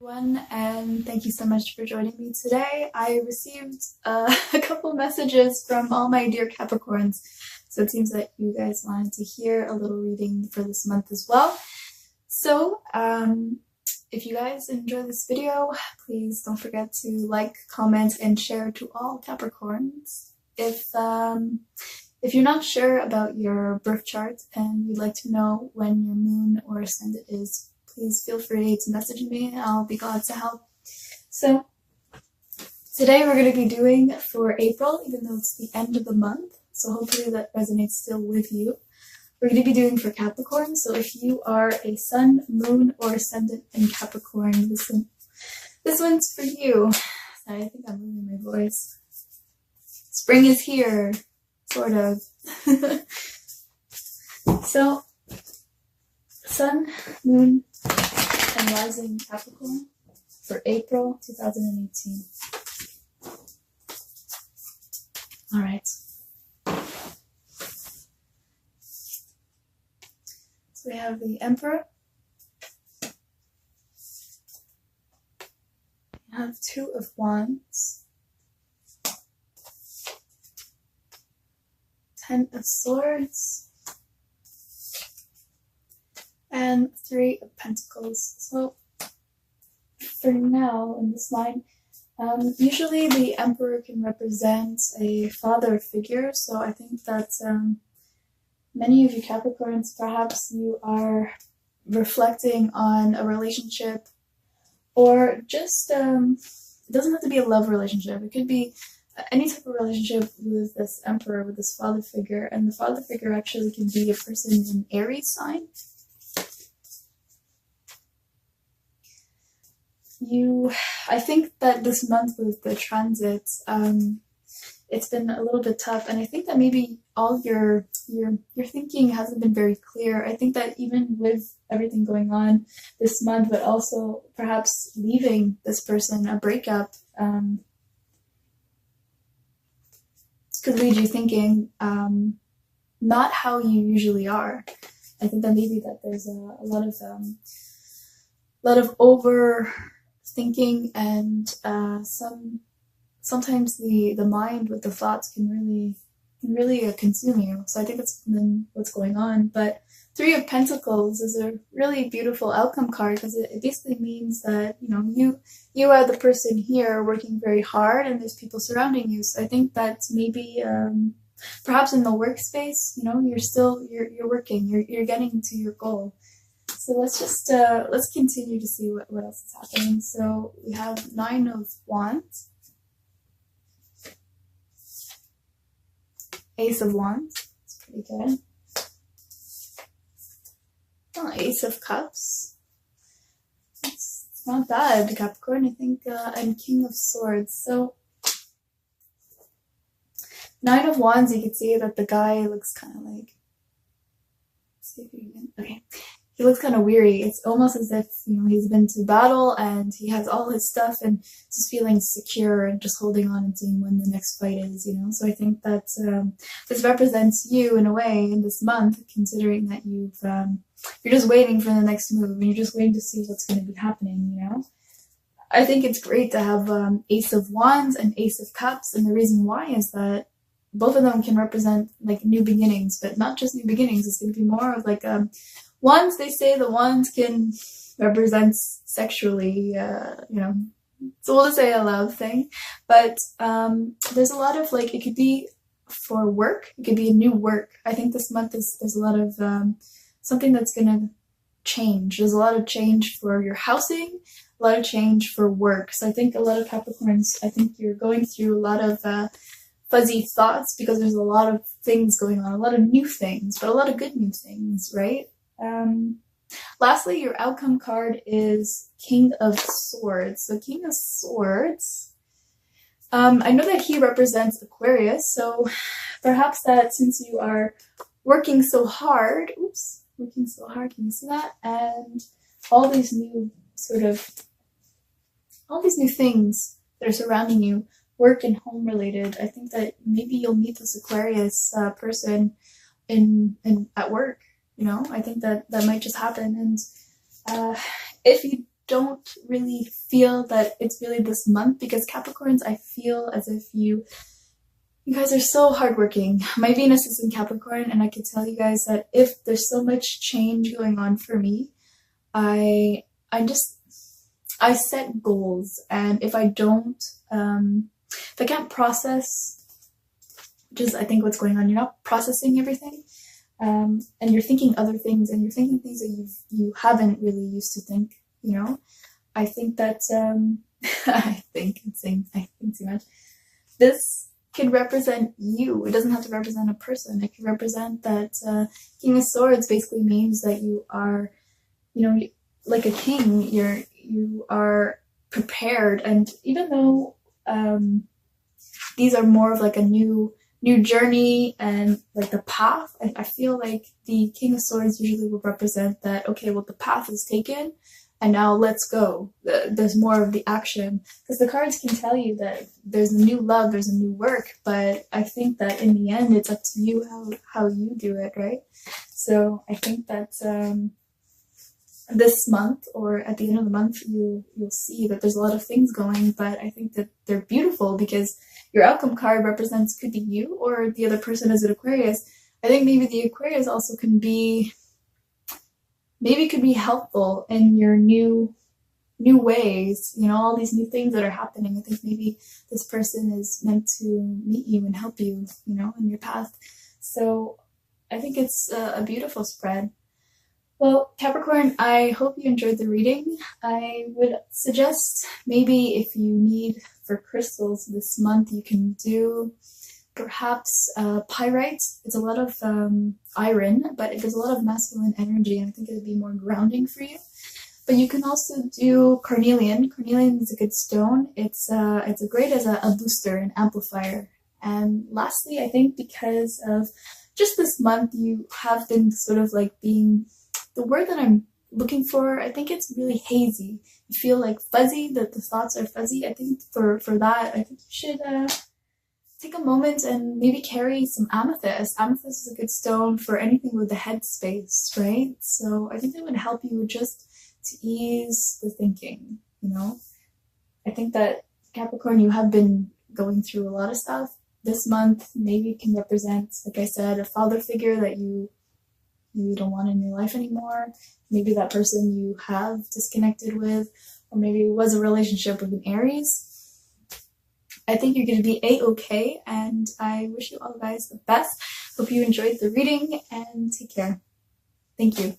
Everyone, and thank you so much for joining me today. I received a couple messages from all my dear Capricorns, so it seems that you guys wanted to hear a little reading for this month as well. So, if you guys enjoy this video, please don't forget to like, comment, and share to all Capricorns. If you're not sure about your birth chart and you'd like to know when your moon or ascendant is, please feel free to message me. I'll be glad to help. So today we're going to be doing for April, even though it's the end of the month. So hopefully that resonates still with you. We're going to be doing for Capricorn. So if you are a sun, moon, or ascendant in Capricorn, this one's for you. Sorry, I think I'm losing my voice. Spring is here, sort of. So sun, moon, and rising Capricorn for April 2018. All right. So we have the Emperor. We have Two of Wands. Ten of Swords. And Three of Pentacles. So for now in this line, usually the Emperor can represent a father figure. So I think that many of you Capricorns, perhaps you are reflecting on a relationship, or just it doesn't have to be a love relationship. It could be any type of relationship with this Emperor, with this father figure. And the father figure actually can be a person in Aries sign. I think that this month with the transits, it's been a little bit tough, and I think that maybe all your thinking hasn't been very clear. I think that even with everything going on this month, but also perhaps leaving this person, a breakup, could lead you thinking not how you usually are. I think that maybe that there's a lot of overthinking, and sometimes the mind with the thoughts can really consume you. So I think that's been what's going on. But Three of Pentacles is a really beautiful outcome card, because it basically means that you are the person here working very hard, and there's people surrounding you. So I think that maybe perhaps in the workspace, you're working, you're getting to your goal. So let's continue to see what else is happening. So we have Nine of Wands, Ace of Wands. It's pretty good. Oh, Ace of Cups. It's not bad, Capricorn. I think, and King of Swords. So Nine of Wands, you can see that the guy looks kind of like. Let's see if you can. Okay. He looks kind of weary. It's almost as if, he's been to battle and he has all his stuff and just feeling secure and just holding on and seeing when the next fight is, So I think that this represents you in a way in this month, considering that you're just waiting for the next move, and you're just waiting to see what's going to be happening, I think it's great to have Ace of Wands and Ace of Cups, and the reason why is that both of them can represent like new beginnings, but not just new beginnings. It's going to be more of like Wands, they say the wands can represent sexually, so we'll just say a love thing. But there's a lot of it could be for work, it could be a new work. I think this month there's a lot of something that's going to change. There's a lot of change for your housing, a lot of change for work. So I think a lot of Capricorns, I think you're going through a lot of fuzzy thoughts, because there's a lot of things going on, a lot of new things, but a lot of good new things, right? Lastly, your outcome card is King of Swords. So King of Swords, I know that he represents Aquarius, so perhaps that since you are working so hard, can you see that? And all these new things that are surrounding you, work and home related, I think that maybe you'll meet this Aquarius person at work. I think that might just happen. And if you don't really feel that it's really this month, because Capricorns, I feel as if you guys are so hardworking. My Venus is in Capricorn, and I can tell you guys that if there's so much change going on for me, I set goals, and if I don't, if I can't process, which is I think what's going on, you're not processing everything, and you're thinking other things, and you're thinking things that you haven't really used to think, you know. I think that I think too much. This could represent you. It doesn't have to represent a person. It could represent that King of Swords basically means that you are, you know, like a king. You are prepared, and even though these are more of like a new journey and like the path, I feel like the King of Swords usually will represent that, okay, well, the path is taken, and now let's go. There's more of the action, because the cards can tell you that there's a new love, there's a new work, but I think that in the end, it's up to you how you do it, right? So I think that this month, or at the end of the month, you'll see that there's a lot of things going, but I think that they're beautiful, because your outcome card represents, could be you, or the other person is an Aquarius. I think maybe the Aquarius also could be helpful in your new ways, you know, all these new things that are happening. I think maybe this person is meant to meet you and help you, you know, in your path. So I think it's a beautiful spread. Well, Capricorn, I hope you enjoyed the reading. I would suggest maybe if you need for crystals this month, you can do perhaps pyrite. It's a lot of iron, but it does a lot of masculine energy, and I think it would be more grounding for you. But you can also do carnelian. Carnelian is a good stone. It's great as a booster, an amplifier. And lastly, I think because of just this month, you have been sort of like being, the word that I'm looking for, I think it's really hazy. You feel like fuzzy, that the thoughts are fuzzy. I think for that, I think you should take a moment and maybe carry some amethyst. Amethyst is a good stone for anything with the head space, right? So I think that would help you just to ease the thinking, you know? I think that Capricorn, you have been going through a lot of stuff. This month maybe can represent, like I said, a father figure that you don't want in your life anymore. Maybe that person you have disconnected with, or maybe it was a relationship with an Aries. I think you're going to be a-okay, and I wish you all guys the best. Hope you enjoyed the reading, and take care. Thank you.